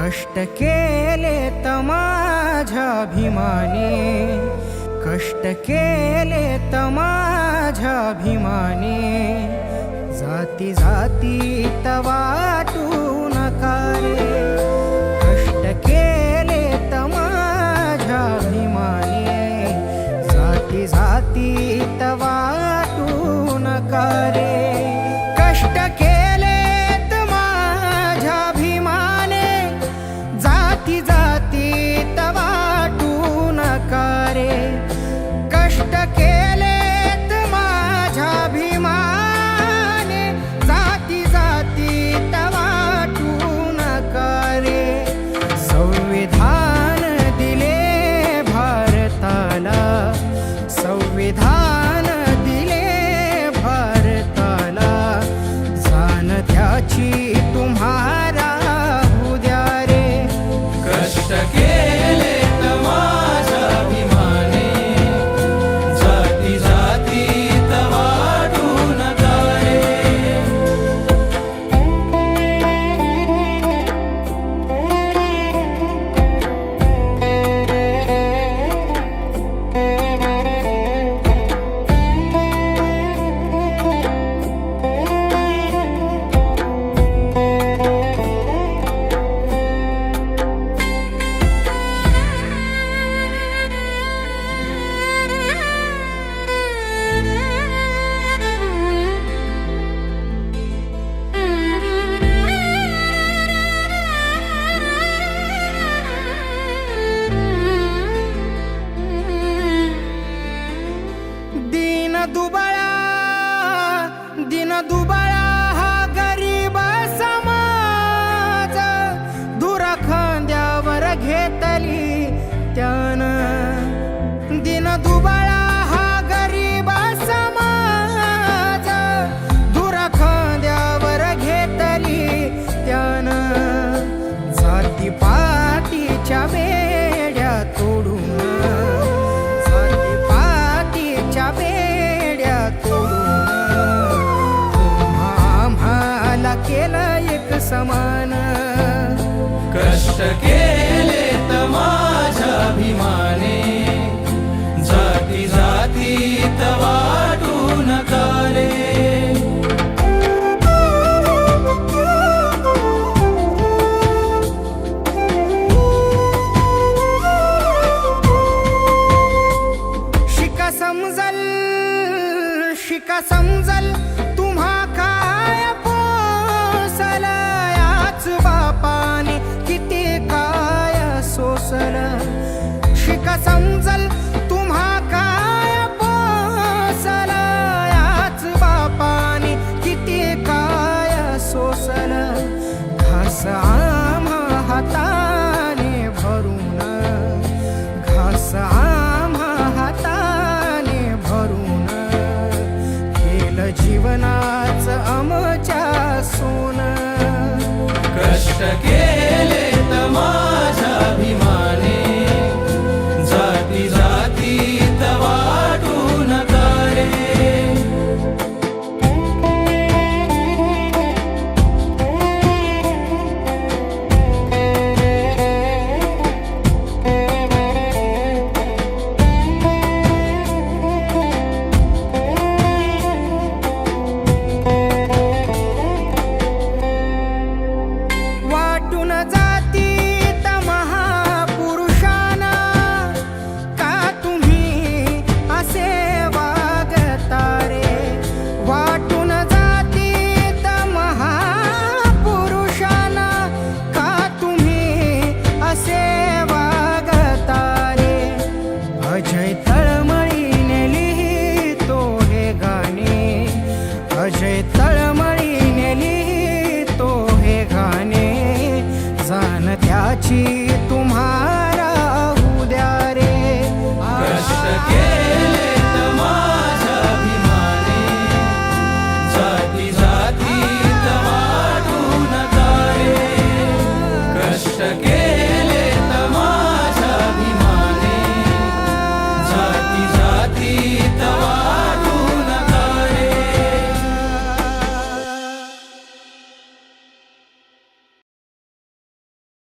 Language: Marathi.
कष्ट केले त माझ्या अभिमाने, कष्ट केले त माझ्या अभिमाने, जाती जाती त वाटू नका रे. कष्ट केले त माझ्या अभिमाने, जाती जाती त वाटू नका रे. कष्ट केले त माझ्या अभिमाने, जाती जाती त वाटू नका रे. कष्ट केले त माझ्या अभिमाने, जाती जाती त वाटू नका रे. संविधान दिले भारताला, संविधान दिले भारताला, जाण त्याची तुम्हाला होऊ द्या रे. कष्ट केले त माझ्या अभिमाने, जाती जाती त वाटू नका रे. दिन दुबळा हा गरीब समाज, दूर खांद्यावर घेतली त्यानं. दिन दुबळा हा गरीब समाज, दूर खांद्यावर घेतली त्यानं. जाती पातीच्या बेड्या तोडून, जाती पातीच्या बेड्या तोडून, केलं एक समान. कष्ट केले त माझ्या अभिमाने, जाती जाती त वाटू नका रे. शिका समजल, शिका समजल तुम्हा काय पोसल, याच बापाने किती काय सोसल. शिका समजल तुम्हा काय पोसल, याच बापाने किती काय सोसल. घास आम्हा हाताने भरून, घास आम्हा हाताने भरून, केलं जीवनाच आमच्या सोन. कष्ट केले त माझ्या अभिमाने, जाती जाती त वाटू नका रे. वाटून जाती त महापुरुषांना, का तुम्ही असे वागता रे. वाटून जाती त महापुरुषांना, का तुम्ही असे वागता रे. अजय तळमळीने लिहितो हे गाणे, अजय तळमळीने लिहितो हे गाणे, जाण त्याची तुम्हाला होऊ द्या रे. कष्ट केले त माझ्या अभिमाने, जाती जाती त वाटू नका रे. कष्ट केले त माझ्या अभिमाने, जाती जाती